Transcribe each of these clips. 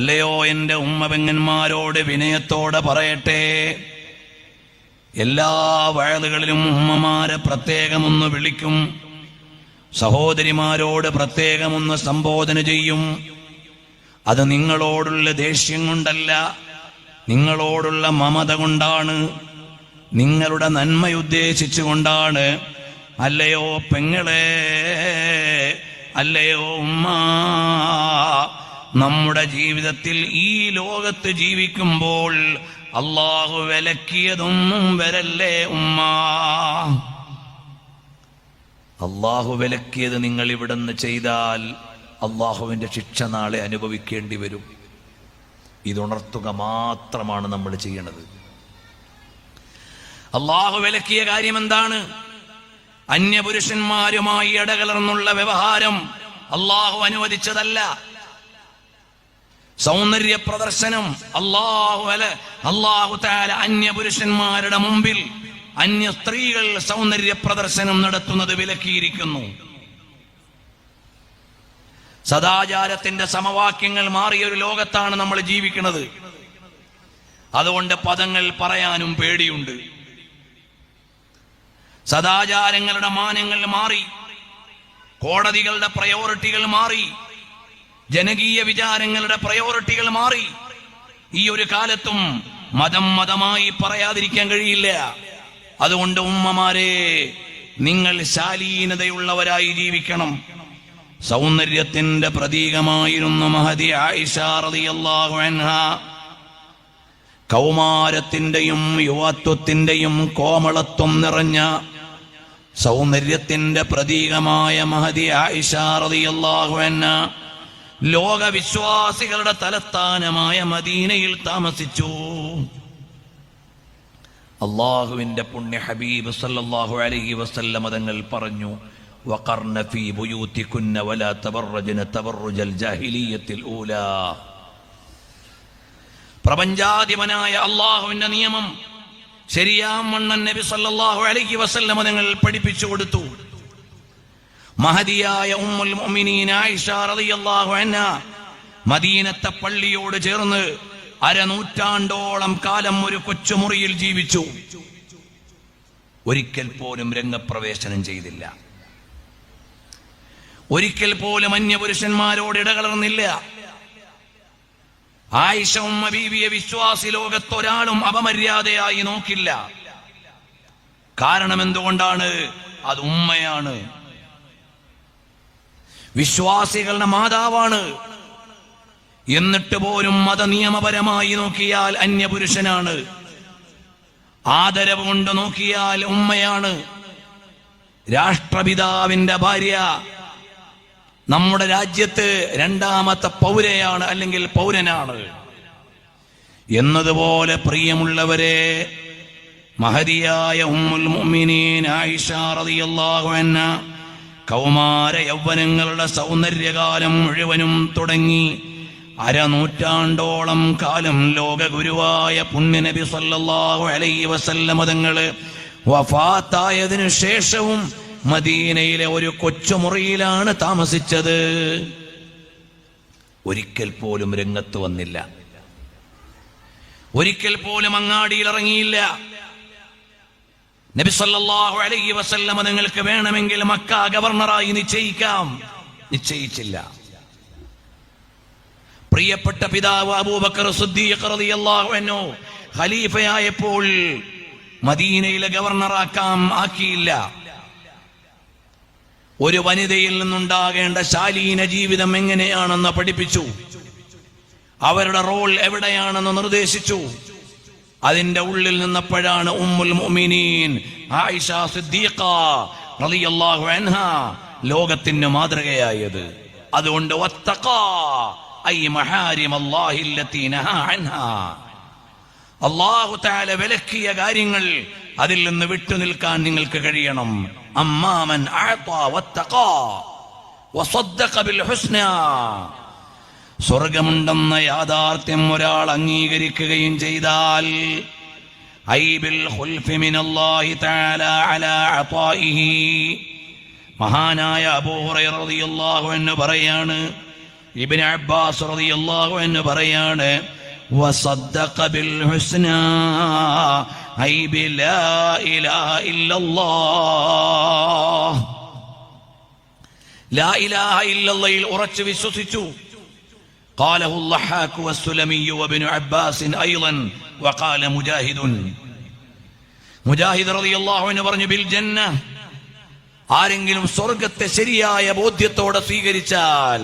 അല്ലയോ എൻ്റെ ഉമ്മ പെങ്ങന്മാരോട് വിനയത്തോടെ പറയട്ടെ, എല്ലാ വയലുകളിലും ഉമ്മമാരെ പ്രത്യേകമൊന്ന് വിളിക്കും, സഹോദരിമാരോട് പ്രത്യേകമൊന്ന് സംബോധന ചെയ്യും. അത് നിങ്ങളോടുള്ള ദേഷ്യം കൊണ്ടല്ല, നിങ്ങളോടുള്ള മമത കൊണ്ടാണ്, നിങ്ങളുടെ നന്മയുദ്ദേശിച്ചുകൊണ്ടാണ്. അല്ലയോ പെങ്ങളെ, അല്ലയോ ഉമ്മ, നമ്മുടെ ജീവിതത്തിൽ ഈ ലോകത്ത് ജീവിക്കുമ്പോൾ അള്ളാഹു വിലക്കിയതൊന്നും വരല്ലേ ഉമ്മ. അള്ളാഹു വിലക്കിയത് നിങ്ങൾ ഇവിടുന്ന് ചെയ്താൽ അള്ളാഹുവിന്റെ ശിക്ഷ നാളെ അനുഭവിക്കേണ്ടി വരും. ഇതുണർത്തുക മാത്രമാണ് നമ്മൾ ചെയ്യണത്. അള്ളാഹു വിലക്കിയ കാര്യം എന്താണ്? അന്യപുരുഷന്മാരുമായി ഇടകലർന്നുള്ള വ്യവഹാരം അള്ളാഹു അനുവദിച്ചതല്ല. സൗന്ദര്യ പ്രദർശനം അള്ളാഹു തആല അന്യപുരുഷന്മാരുടെ മുമ്പിൽ അന്യ സ്ത്രീകൾ സൗന്ദര്യ പ്രദർശനം നടത്തുന്നത് വിലക്കിയിരിക്കുന്നു. സദാചാരത്തിന്റെ സമവാക്യങ്ങൾ മാറിയ ഒരു ലോകത്താണ് നമ്മൾ ജീവിക്കുന്നത്. അതുകൊണ്ട് പദങ്ങൾ പറയാനും പേടിയുണ്ട്. സദാചാരങ്ങളുടെ മാനങ്ങൾ മാറി, കോടതികളുടെ പ്രയോറിറ്റികൾ മാറി, ജനകീയ വിചാരങ്ങളുടെ പ്രയോറിറ്റികൾ മാറി. ഈ ഒരു കാലത്തും മതമായി പറയാതിരിക്കാൻ കഴിയില്ല. അതുകൊണ്ട് ഉമ്മമാരെ, നിങ്ങൾ ശാലീനതയുള്ളവരായി ജീവിക്കണം. സൗന്ദര്യത്തിന്റെ പ്രതീകമായിരുന്നു മഹദി ആയിഷ റളിയല്ലാഹു അൻഹാ. കൗമാരത്തിന്റെയും യുവത്വത്തിന്റെയും കോമളത്വം നിറഞ്ഞ സൗന്ദര്യത്തിന്റെ പ്രതീകമായ മഹദി ആയിഷ റളിയല്ലാഹു അൻഹാ ലോകവിശ്വാസികളുടെ തലസ്ഥാനമായ മദീനയിൽ താമസിച്ചു. അള്ളാഹുവിന്റെ പുണ്യ ഹബീബ് സല്ലല്ലാഹു അലൈഹി വസല്ലം തങ്ങൾ പറഞ്ഞു, വഖർന ഫീ ബുയൂതികുന്ന വലാ തബറജ്ന തബറുജൽ ജാഹിലിയ്യത്തിൽ ഊലാ. പ്രപഞ്ചാധിപനായ അള്ളാഹുവിന്റെ നിയമം ശരിയാമണ്ണൻ നബി സല്ലല്ലാഹു അലൈഹി വസല്ലം തങ്ങൾ പഠിപ്പിച്ചു കൊടുത്തു. മഹദിയായ ഉമ്മുൽ മുഅ്മിനീൻ ആയിഷ റളിയല്ലാഹു അൻഹാ മദീനത്തെ പള്ളിയോട് ചേർന്ന് അരനൂറ്റാണ്ടോളം കാലം ഒരു കൊച്ചുമുറിയിൽ ജീവിച്ചു. ഒരിക്കൽ പോലും രംഗപ്രവേശനം ചെയ്തില്ല. ഒരിക്കൽ പോലും അന്യപുരുഷന്മാരോട് ഇടകലർന്നില്ല. ആയിഷ ഉമ്മ ബീവിയെ വിശ്വാസി ലോകത്തൊരാളും അപമര്യാദയായി നോക്കില്ല. കാരണം എന്തുകൊണ്ടാണ്? അത് ഉമ്മയാണ്, വിശ്വാസികളുടെ മാതാവാണ്. എന്നിട്ട് പോലും മതനിയമപരമായി നോക്കിയാൽ അന്യപുരുഷനാണ്, ആദരവ് കൊണ്ട് നോക്കിയാൽ ഉമ്മയാണ്. രാഷ്ട്രപിതാവിന്റെ ഭാര്യ നമ്മുടെ രാജ്യത്ത് രണ്ടാമത്തെ പൗരയാണ്, അല്ലെങ്കിൽ പൗരനാണ്. എന്നതുപോലെ പ്രിയമുള്ളവരെ, മഹദിയായ ഉമ്മുൽ മുഅ്മിനീൻ ആയിഷ റളിയല്ലാഹു അൻഹാ കൗമാര യൗവനങ്ങളുടെ സൗന്ദര്യകാലം മുഴുവനും തുടങ്ങി അരനൂറ്റാണ്ടോളം കാലം ലോകഗുരുവായ പുണ്യനബി സല്ലല്ലാഹു അലൈഹി വസല്ലം തങ്ങള് വഫാത്തായതിനു ശേഷവും മദീനയിലെ ഒരു കൊച്ചുമുറിയിലാണ് താമസിച്ചത്. ഒരിക്കൽ പോലും രംഗത്ത് വന്നില്ല, ഒരിക്കൽ പോലും അങ്ങാടിയിൽ ഇറങ്ങിയില്ല. നബി സല്ലല്ലാഹു അലൈഹി വസല്ലം നിങ്ങൾക്ക് വേണമെങ്കിൽ മക്ക ഗവർണറായി നിശ്ചയിക്കാം, നിശ്ചയിച്ചില്ല. പ്രിയപ്പെട്ട പിതാവ് അബൂബക്കർ സിദ്ദീഖ് റളിയല്ലാഹു അൻഹു ഖലീഫയായപ്പോൾ മദീനയിലെ ഗവർണറാക്കാം ആക്കിയില്ല. ഒരു വനിതയിൽ നിന്നുണ്ടാകേണ്ട ശാലീന ജീവിതം എങ്ങനെയാണെന്ന് പഠിപ്പിച്ചു. അവരുടെ റോൾ എവിടെയാണെന്ന് നിർദ്ദേശിച്ചു. അതിന്റെ ഉള്ളിൽ നിന്നപ്പോഴാണ് ഉമ്മുൽ മുഅ്മിനീൻ ആയിഷ സിദ്ദീഖ റളിയല്ലാഹു അൻഹാ ലോകത്തിന് മാതൃകയായത്. അതുകൊണ്ട് വത്തഖാ ഐ മഹാരിം അല്ലാഹി അല്ലതി നഹാ അൻഹാ, അല്ലാഹു തആല വിലക്കിയ കാര്യങ്ങൾ അതിൽ നിന്ന് വിട്ടുനിൽക്കാൻ നിങ്ങൾക്ക് കഴിയണം. അമ്മാമൻ അഅതാ വത്തഖാ വസദ്ദഖ ബിൽ ഹുസ്നാ, സ്വർഗമുണ്ടെന്ന യാഥാർത്ഥ്യം ഒരാൾ അംഗീകരിക്കുകയും ചെയ്താൽ ഐ ബിൽ ഖുൽഫി മിനല്ലാഹി തആല അലാ അതാഇഹി. മഹാനായ അബൂ ഹുറൈറ റളിയല്ലാഹു അൻഹു പറയാണ്, ഇബ്നു അബ്ബാസ് റളിയല്ലാഹു അൻഹു പറയാണ്, വസദ്ദഖ ബിൽ ഹുസ്നാ ഐ ബിലാ ഇലാഹ ഇല്ലല്ലാഹ്. ലാ ഇലാഹ ഇല്ലല്ലാഹയിൽ ഉറച്ചു വിശ്വസിച്ചു. قاله الضحاك والسلمي وابن عباس أيضا وقال مجاهد. മുജാഹിദ് റളിയല്ലാഹു അൻഹു പറഞ്ഞു, ബിൽ ജന്ന, ആരെങ്കിലും സ്വർഗത്തെ ശരിയായ ബോധ്യത്തോടെ സ്വീകരിച്ചാൽ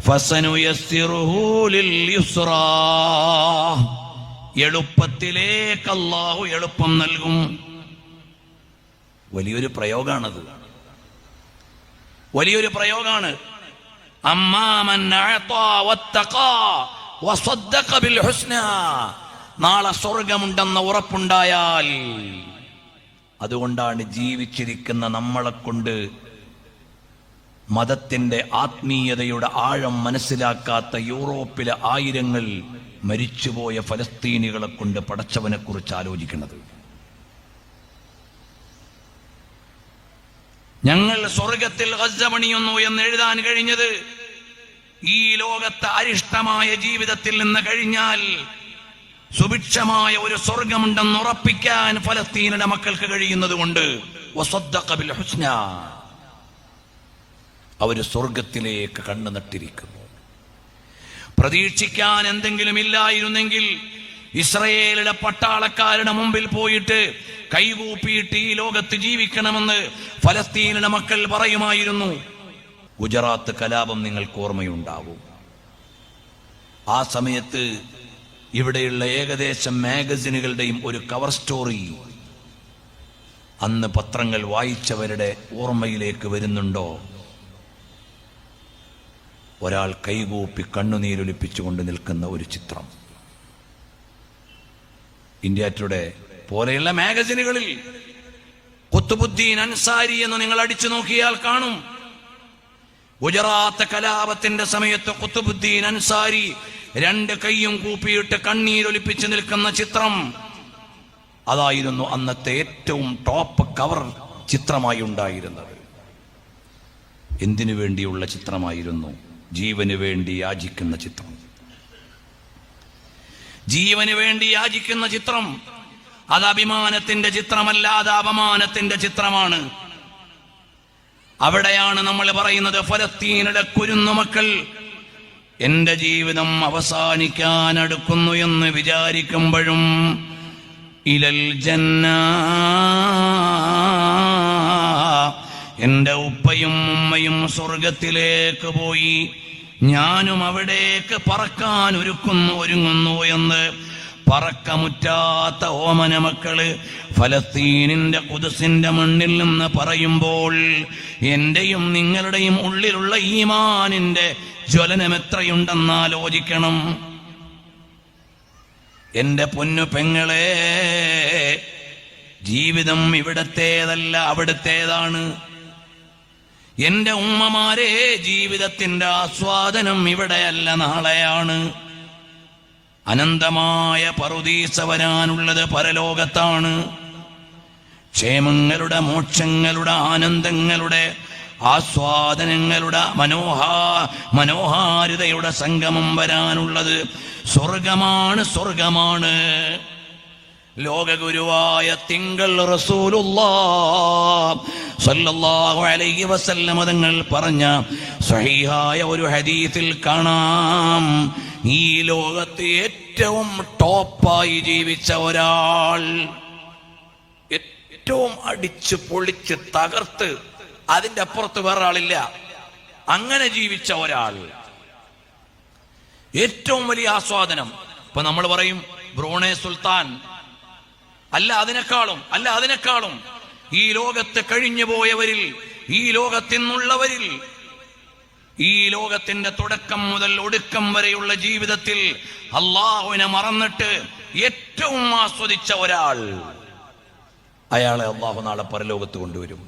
ഫസനുയസ്സിറുഹു ലിൽ യുസ്റാ, എളുപ്പത്തിലേക്ക് അല്ലാഹു എളുപ്പം നൽകും. വലിയൊരു പ്രയോഗമാണത്, വലിയൊരു പ്രയോഗമാണ്. അമ്മാമൻ അഅതാ വത്തഖാ വസദ്ദഖ ബിൽ ഹുസ്നാ, നാളെ സ്വർഗമുണ്ടെന്ന ഉറപ്പുണ്ടായാൽ. അതുകൊണ്ടാണ് ജീവിച്ചിരിക്കുന്ന നമ്മളെ കൊണ്ട് മതത്തിന്റെ ആത്മീയതയുടെ ആഴം മനസ്സിലാക്കാത്ത യൂറോപ്പിലെ ആയിരങ്ങൾ മരിച്ചുപോയ ഫലസ്തീനികളെ കൊണ്ട് പടച്ചവനെ കുറിച്ച് ആലോചിക്കുന്നത്. ഞങ്ങൾ സ്വർഗത്തിൽ ഗസ്സ പണിയുന്നു എന്ന് എഴുതാൻ കഴിഞ്ഞത് ഈ ലോകത്തെ അരിഷ്ടമായ ജീവിതത്തിൽ നിന്ന് കഴിഞ്ഞാൽ സുഭിക്ഷമായ ഒരു സ്വർഗമുണ്ടെന്ന് ഉറപ്പിക്കാൻ ഫലസ്തീനിന്റെ മക്കൾക്ക് കഴിയുന്നത് കൊണ്ട് വസദ്ദഖ ബിൽ ഹുസ്നാ, അവര് സ്വർഗത്തിലേക്ക് കണ്ണു നട്ടിരിക്കുന്നു. പ്രതീക്ഷിക്കാൻ എന്തെങ്കിലും ഇല്ലായിരുന്നെങ്കിൽ ഇസ്രയേലിലെ പട്ടാളക്കാരുടെ മുമ്പിൽ പോയിട്ട് കൈകൂപ്പിയിട്ട് ഈ ലോകത്ത് ജീവിക്കണമെന്ന് ഫലസ്തീനിലെ മക്കൾ പറയുമായിരുന്നു. ഗുജറാത്ത് കലാപം നിങ്ങൾക്ക് ഓർമ്മയുണ്ടാവും. ആ സമയത്ത് ഇവിടെയുള്ള ഏകദേശം മാഗസിനുകളുടെയും ഒരു കവർ സ്റ്റോറി അന്ന് പത്രങ്ങൾ വായിച്ചവരുടെ ഓർമ്മയിലേക്ക് വരുന്നുണ്ടോ? ഒരാൾ കൈകൂപ്പി കണ്ണുനീരൊലിപ്പിച്ചുകൊണ്ട് നിൽക്കുന്ന ഒരു ചിത്രം. ഇന്ത്യ ടുഡേ പോലെയുള്ള മാഗസിനുകളിൽ ഖുത്ബുദ്ദീൻ അൻസാരി എന്ന് നിങ്ങൾ അടിച്ചു നോക്കിയാൽ കാണും. ഗുജറാത്ത് കലാപത്തിന്റെ സമയത്ത് ഖുത്ബുദ്ദീൻ അൻസാരി രണ്ട് കൈയും കൂപ്പിയിട്ട് കണ്ണീരൊലിപ്പിച്ച് നിൽക്കുന്ന ചിത്രം. അതായിരുന്നു അന്നത്തെ ഏറ്റവും ടോപ്പ് കവർ ചിത്രമായി ഉണ്ടായിരുന്നത്. എന്തിനു വേണ്ടിയുള്ള ചിത്രമായിരുന്നു? ജീവന് വേണ്ടി യാചിക്കുന്ന ചിത്രം. ജീവന് വേണ്ടി യാചിക്കുന്ന ചിത്രം. അത് അഭിമാനത്തിന്റെ ചിത്രമല്ല, അത് അപമാനത്തിന്റെ ചിത്രമാണ്. അവിടെയാണ് നമ്മൾ പറയുന്നത്, ഫലസ്തീനിലെ കുരുന്നുമക്കൾ എന്റെ ജീവിതം അവസാനിക്കാൻ അടുക്കുന്നു എന്ന് വിചാരിക്കുമ്പോഴും ഇലൽ ജന്ന, എന്റെ ഉപ്പയും ഉമ്മയും സ്വർഗത്തിലേക്ക് പോയി, ഞാനും അവിടേക്ക് പറക്കാൻ ഒരുങ്ങുന്നു എന്ന് പറക്കമുറ്റാത്ത ഓമന മക്കള് ഫലസ്തീനിന്റെ ഖുദ്സിന്റെ മണ്ണിൽ നിന്ന് പറയുമ്പോൾ എന്റെയും നിങ്ങളുടെയും ഉള്ളിലുള്ള ഈമാനിന്റെ ജ്വലനം എത്രയുണ്ടെന്ന് ആലോചിക്കണം. എന്റെ പൊന്നു പെങ്ങളെ, ജീവിതം ഇവിടത്തേതല്ല, അവിടുത്തേതാണ്. എന്റെ ഉമ്മമാരെ, ജീവിതത്തിന്റെ ആസ്വാദനം ഇവിടെയല്ല, നാളെയാണ്. അനന്തമായ പറുദീസ വരാനുള്ളത് പരലോകത്താണ്. ക്ഷേമങ്ങളുടെ, മോക്ഷങ്ങളുടെ, ആനന്ദങ്ങളുടെ, ആസ്വാദനങ്ങളുടെ, മനോഹാരിതയുടെ സംഗമം വരാനുള്ളത് സ്വർഗമാണ്, സ്വർഗമാണ്. ലോകഗുരുവായ തിങ്കൾ റസൂലുള്ളാഹി സ്വല്ലല്ലാഹു അലൈഹി വസല്ലം തങ്ങൾ പറഞ്ഞ സ്വഹീഹായ ഒരു ഹദീസിൽ കാണാം, ഈ ലോകത്ത് ഏറ്റവും ടോപ്പായി ജീവിച്ച ഒരാൾ, ഏറ്റവും അടിച്ച് പൊളിച്ച് തകർത്ത് അതിന്റെ അപ്പുറത്ത് വേറെ ആളില്ല, അങ്ങനെ ജീവിച്ച ഒരാൾ, ഏറ്റവും വലിയ ആസ്വാദനം. ഇപ്പൊ നമ്മൾ പറയും ബ്രൂണൈ സുൽത്താൻ, അല്ല അതിനേക്കാളും ഈ ലോകത്ത് കഴിഞ്ഞു പോയവരിൽ, ഈ ലോകത്തിന്നുള്ളവരിൽ, ഈ ലോകത്തിന്റെ തുടക്കം മുതൽ ഒടുക്കം വരെയുള്ള ജീവിതത്തിൽ അള്ളാഹുവിനെ മറന്നിട്ട് ഏറ്റവും ആസ്വദിച്ച ഒരാൾ, അയാളെ അള്ളാഹു നാളെ പരലോകത്ത് കൊണ്ടുവരും.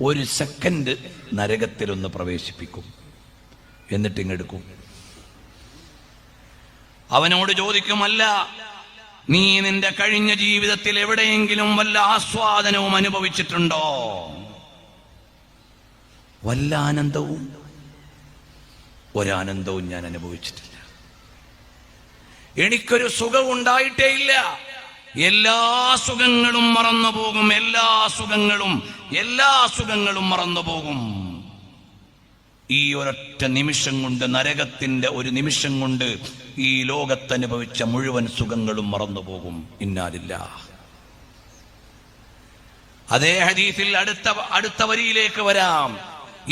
ഒരു സെക്കൻഡ് നരകത്തിലൊന്ന് പ്രവേശിപ്പിക്കും, എന്നിട്ട് ഇങ്ങെടുക്കും. അവനോട് ചോദിക്കുമല്ല, നീ നിന്റെ കഴിഞ്ഞ ജീവിതത്തിൽ എവിടെയെങ്കിലും വല്ല ആസ്വാദനവും അനുഭവിച്ചിട്ടുണ്ടോ? വല്ല ആനന്ദവും, ഒരാനന്ദവും ഞാൻ അനുഭവിച്ചിട്ടില്ല. എനിക്കൊരു സുഖം ഉണ്ടായിട്ടേ ഇല്ല. എല്ലാ സുഖങ്ങളും മറന്നുപോകും. എല്ലാ സുഖങ്ങളും മറന്നുപോകും. ഈ ഒരൊറ്റ നിമിഷം കൊണ്ട്, നരകത്തിന്റെ ഒരു നിമിഷം കൊണ്ട് ഈ ലോകത്തനുഭവിച്ച മുഴുവൻ സുഖങ്ങളും മറന്നുപോകും. ഇന്നാലില്ലാഹ്. അതേ ഹദീസിൽ അടുത്ത വരിയിലേക്ക് വരാം.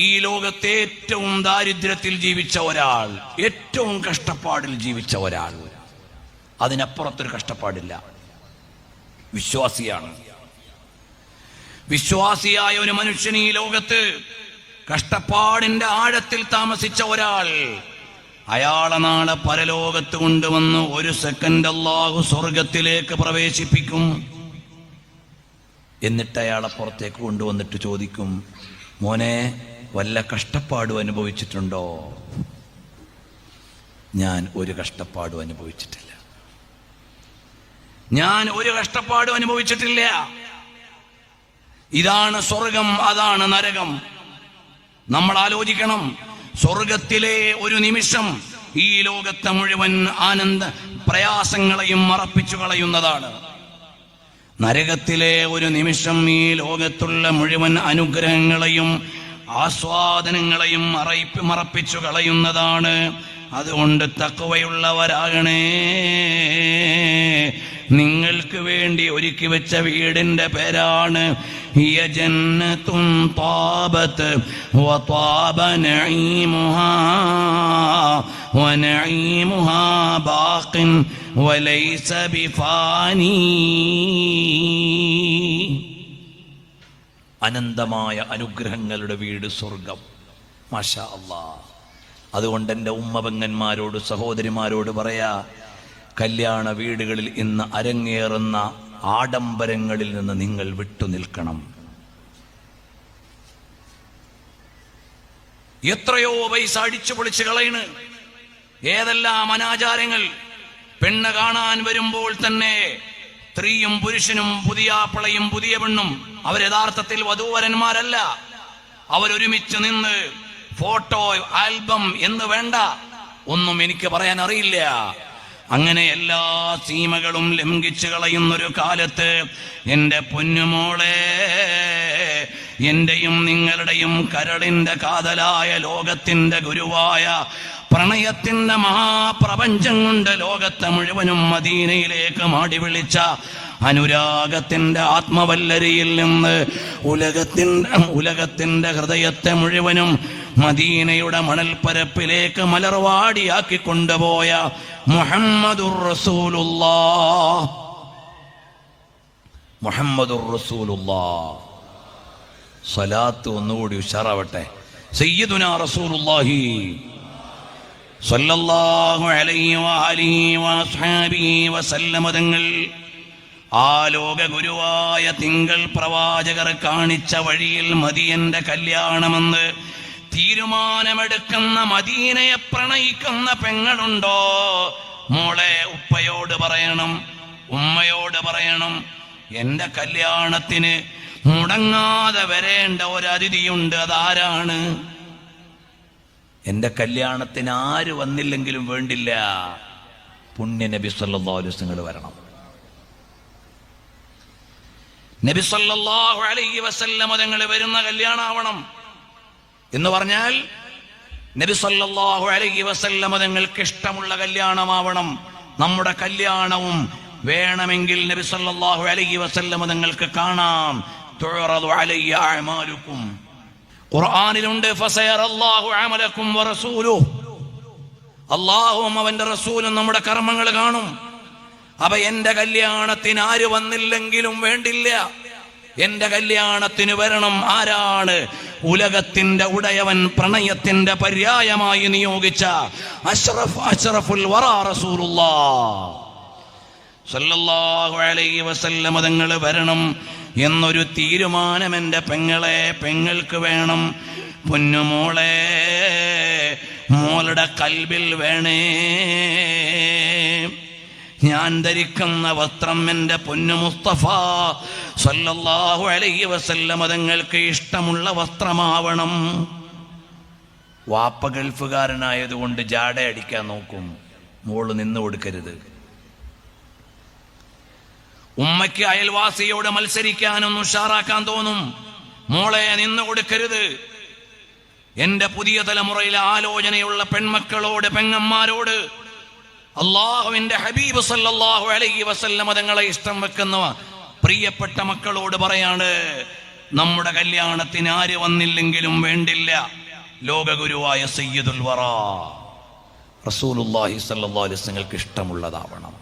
ഈ ലോകത്തെ ഏറ്റവും ദാരിദ്ര്യത്തിൽ ജീവിച്ച ഒരാൾ, ഏറ്റവും കഷ്ടപ്പാടിൽ ജീവിച്ച ഒരാൾ, അതിനപ്പുറത്തൊരു കഷ്ടപ്പാടില്ല. വിശ്വാസിയാണ്. വിശ്വാസിയായ ഒരു മനുഷ്യൻ ഈ ലോകത്ത് കഷ്ടപ്പാടിന്റെ ആഴത്തിൽ താമസിച്ച ഒരാൾ, അയാളെ നാളെ പരലോകത്ത് കൊണ്ടുവന്ന് ഒരു സെക്കൻഡ് അല്ലാഹു സ്വർഗത്തിലേക്ക് പ്രവേശിപ്പിക്കും. എന്നിട്ട് അയാളെ പുറത്തേക്ക് കൊണ്ടുവന്നിട്ട് ചോദിക്കും, മോനെ വല്ല കഷ്ടപ്പാടും അനുഭവിച്ചിട്ടുണ്ടോ? ഞാൻ ഒരു കഷ്ടപ്പാടും അനുഭവിച്ചിട്ടില്ല. ഇതാണ് സ്വർഗം, അതാണ് നരകം. നമ്മൾ ആലോചിക്കണം. സ്വർഗത്തിലെ ഒരു നിമിഷം ഈ ലോകത്തെ മുഴുവൻ ആനന്ദ പ്രയാസങ്ങളെയും മറപ്പിച്ചു കളയുന്നതാണ്. നരകത്തിലെ ഒരു നിമിഷം ഈ ലോകത്തുള്ള മുഴുവൻ അനുഗ്രഹങ്ങളെയും ആസ്വാദനങ്ങളെയും മറപ്പിച്ചു കളയുന്നതാണ്. അതുകൊണ്ട് തഖ്വയുള്ളവരാകണേ. നിങ്ങൾക്ക് വേണ്ടി ഒരുക്കി വെച്ച വീടിന്റെ പേരാണ് ഹിയ ജന്നത്തുൻ താബത് വതാബ നഈമുഹാ വനഈമുഹാ ബാഖിൻ വലൈസ ബിഫാനി. അനന്തമായ അനുഗ്രഹങ്ങളുടെ വീട് സ്വർഗം. മാഷാ അല്ലാഹ്. അതുകൊണ്ട് എൻ്റെ ഉമ്മപെങ്ങന്മാരോട്, സഹോദരിമാരോട് പറയാ, കല്യാണ വീടുകളിൽ ഇന്ന് അരങ്ങേറുന്ന ആഡംബരങ്ങളിൽ നിന്ന് നിങ്ങൾ വിട്ടുനിൽക്കണം. എത്രയോ പൈസ അടിച്ചു പൊളിച്ച് കളയണ്. ഏതെല്ലാം അനാചാരങ്ങൾ. പെണ്ണ് കാണാൻ വരുമ്പോൾ തന്നെ സ്ത്രീയും പുരുഷനും, പുതിയ ആപ്പിളയും പുതിയ പെണ്ണും, അവർ യഥാർത്ഥത്തിൽ വധൂവരന്മാരല്ല. അവരൊരുമിച്ച് നിന്ന് ഫോട്ടോ ആൽബം എന്ന് വേണ്ട, ഒന്നും എനിക്ക് പറയാൻ അറിയില്ല. അങ്ങനെ എല്ലാ സീമകളും ലംഘിച്ചു കളയുന്നൊരു കാലത്ത് എന്റെ പൊന്നുമോളെ, എന്റെയും നിങ്ങളുടെയും കരളിന്റെ കാതലായ ലോകത്തിന്റെ ഗുരുവായ പ്രണയത്തിന്റെ മഹാപ്രപഞ്ചം കൊണ്ട് ലോകത്തെ മുഴുവനും മദീനയിലേക്ക് മാടി വിളിച്ച അനുരാഗത്തിന്റെ ആത്മവല്ലരിയിൽ നിന്ന് ഉലകത്തിന്റെ ഹൃദയത്തെ മുഴുവനും മദീനയുടെ മണൽപ്പരപ്പിലേക്ക് മലർവാടിയാക്കി കൊണ്ടുപോയ മുഹമ്മദുർ റസൂലുള്ളാഹ്. സ്വലാത്ത് ഒന്നുകൂടി ഉഷാറാവട്ടെ. സയ്യിദുനാ റസൂലുള്ളാഹി സ്വല്ലല്ലാഹു അലൈഹി വആലിഹി വഅസ്ഹാബിഹി വസല്ലമ തങ്ങൾ ആ ലോക ഗുരുവായ തിങ്കൾ പ്രവാചകർ കാണിച്ച വഴിയിൽ മദിയന്റെ കല്യാണമെന്ന് തീരുമാനമെടുക്കുന്ന, മദീനയെ പ്രണയിക്കുന്ന പെങ്ങളുണ്ടോ? മോളെ, ഉപ്പയോട് പറയണം, ഉമ്മയോട് പറയണം, എന്റെ കല്യാണത്തിന് മുടങ്ങാതെ വരേണ്ട ഒരു അതിഥിയുണ്ട്. അതാരാണ്? എന്റെ കല്യാണത്തിന് ആര് വന്നില്ലെങ്കിലും വേണ്ടില്ല, പുണ്യ നബി സല്ലല്ലാഹു അലൈഹി വസല്ലം വരണം. നബി സല്ലല്ലാഹു അലൈഹി വസല്ലം തങ്ങൾ വരുന്ന കല്യാണമാവണം എന്ന് പറഞ്ഞാൽ നബി സല്ലല്ലാഹു അലൈഹി വസല്ലം തങ്ങൾക്ക് ഇഷ്ടമുള്ള കല്യാണമാവണം. നമ്മുടെ കല്യാണവും വേണമെങ്കിൽ നബി സല്ലല്ലാഹു അലൈഹി വസല്ലം തങ്ങൾക്ക് കാണാം. തുഅറദു അലയ്യ അഅമാലുക്കും, ഖുർആനിലുണ്ട്, ഫസയറല്ലാഹു അമലക്കും വറസൂലുഹു, അല്ലാഹുവും അവന്റെ റസൂലും നമ്മുടെ കർമ്മങ്ങൾ കാണും. അപ്പൊ എന്റെ കല്യാണത്തിന് ആര് വന്നില്ലെങ്കിലും വേണ്ടില്ല, എന്റെ കല്യാണത്തിന് വരണം. ആരാണ്? ഉലകത്തിന്റെ ഉടയവൻ, പ്രണയത്തിന്റെ പര്യായമായി നിയോഗിച്ച അഷ്റഫുൽ വറാ റസൂലുള്ളാഹ് സല്ലല്ലാഹു അലൈഹി വസല്ലം തങ്ങൾ വരണം എന്നൊരു തീരുമാനം എന്റെ പെങ്ങൾക്ക് വേണം. പൊന്നുമോളെ, മോളുടെ കൽബിൽ വേണേ. ഞാൻ ധരിക്കുന്ന വസ്ത്രം എന്റെ പൊന്നു മുസ്തഫ സല്ലല്ലാഹു അലൈഹി വസല്ലം തങ്ങൾക്ക് ഇഷ്ടമുള്ള വസ്ത്രമാവണം. വാപ്പ ഗൾഫുകാരനായതുകൊണ്ട് ജാട അടിക്കാൻ നോക്കും, മോള് നിന്ന് കൊടുക്കരുത്. ഉമ്മയ്ക്ക് അയൽവാസിയോട് മത്സരിക്കാനൊന്ന് ഉഷാറാക്കാൻ തോന്നും, മോളെ നിന്ന് കൊടുക്കരുത്. എന്റെ പുതിയ തലമുറയിലെ ആലോചനയുള്ള പെൺമക്കളോട്, പെങ്ങന്മാരോട് അല്ലാഹുവിന്റെ ഹബീബ് സല്ലല്ലാഹു അലൈഹി വസല്ലം തങ്ങളെ ഇഷ്ടം വെക്കുന്ന പ്രിയപ്പെട്ട മക്കളോട് പറയാണ്, നമ്മുടെ കല്യാണത്തിന് ആര് വന്നില്ലെങ്കിലും വേണ്ടില്ല, ലോകഗുരുവായ സയ്യിദുൽ വറ റസൂലുള്ളാഹി സ്വല്ലല്ലാഹു അലൈഹി വസല്ലമക്ക് ഇഷ്ടമുള്ളതാവണം.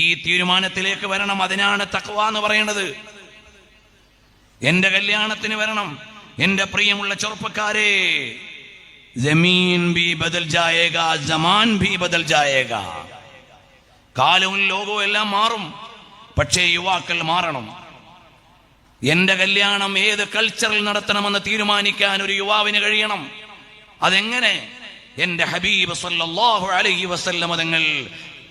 ഈ തീരുമാനത്തിലേക്ക് വരണം. അതിനാണ് തഖ്വ എന്ന് പറയുന്നത്. എന്റെ കല്യാണത്തിന് വരണം. എന്റെ പ്രിയമുള്ള ചെറുപ്പക്കാരെ, ജമീൻ ഭി ബദൽ ജായേഗാ, ജമാൻ ഭി ബദൽ ജായേഗാ. കാലവും ലോകവും എല്ലാം മാറും, പക്ഷേ യുവാക്കൾ മാറണം. എന്റെ കല്യാണം ഏത് കൾച്ചറിൽ നടത്തണമെന്ന് തീരുമാനിക്കാൻ ഒരു യുവാവിന് കഴിയണം. അതെങ്ങനെ? എന്റെ ഹബീബ് സല്ലല്ലാഹു അലൈഹി വസല്ലം തങ്ങൾ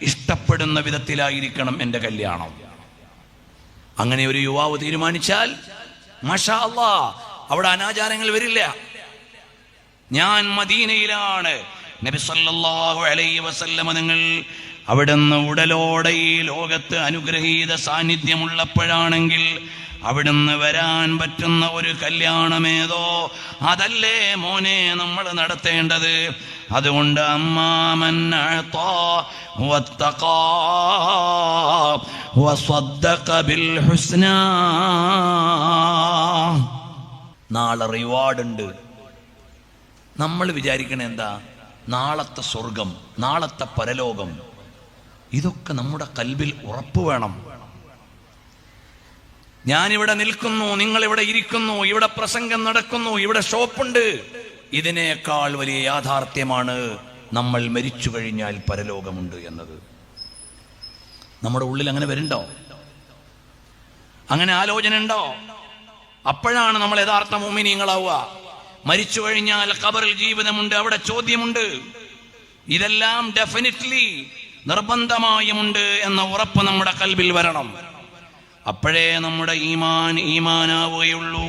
ഇഷ്ടപ്പെടുന്ന വിധത്തിലായിരിക്കണം എന്റെ കല്യാണം. അങ്ങനെ ഒരു യുവാവ് തീരുമാനിച്ചാൽ മാഷാ അല്ലാഹ്, അവിടെ അനാചാരങ്ങൾ വരില്ല. ഞാൻ മദീനയിലാണ്, നബി സല്ലല്ലാഹു അലൈഹി വസല്ലം തങ്ങൾ അവിടുന്ന് ഉടലോടെ ഈ ലോകത്ത് അനുഗ്രഹീത സാന്നിധ്യമുള്ളപ്പോഴാണെങ്കിൽ അവിടുന്ന് വരാൻ പറ്റുന്ന ഒരു കല്യാണമേതോ അതല്ലേ മോനെ നമ്മൾ നടത്തേണ്ടത്. അതുകൊണ്ട് അമ്മാമൻ അഅതാ വത്തഖാ വസദ്ദഖ ബിൽ ഹുസ്നാ, നാളെ റിവാർഡ് ഉണ്ട്. നമ്മൾ വിചാരിക്കണ എന്താ? നാളത്തെ സ്വർഗം, നാളത്തെ പരലോകം. ഇതൊക്കെ നമ്മുടെ കൽബിൽ ഉറപ്പ് വേണം. ഞാനിവിടെ നിൽക്കുന്നു, നിങ്ങളിവിടെ ഇരിക്കുന്നു, ഇവിടെ പ്രസംഗം നടക്കുന്നു, ഇവിടെ ഷോപ്പുണ്ട്. ഇതിനേക്കാൾ വലിയ യാഥാർത്ഥ്യമാണ് നമ്മൾ മരിച്ചു കഴിഞ്ഞാൽ പരലോകമുണ്ട് എന്നത്. നമ്മുടെ ഉള്ളിൽ അങ്ങനെ വരുന്നുണ്ടോ? അങ്ങനെ ആലോചന ഉണ്ടോ? അപ്പോഴാണ് നമ്മൾ യഥാർത്ഥ മുഅ്മിനീങ്ങളാവുക. മരിച്ചു കഴിഞ്ഞാൽ ഖബറിൽ ജീവിതമുണ്ട്, അവിടെ ചോദ്യമുണ്ട്. ഇതെല്ലാം ഡെഫിനിറ്റ്ലി നിർബന്ധമായുമുണ്ട് എന്ന ഉറപ്പ് നമ്മുടെ കൽബിൽ വരണം. അപ്പോഴേ നമ്മുടെ ഈമാനാവുകയുള്ളൂ.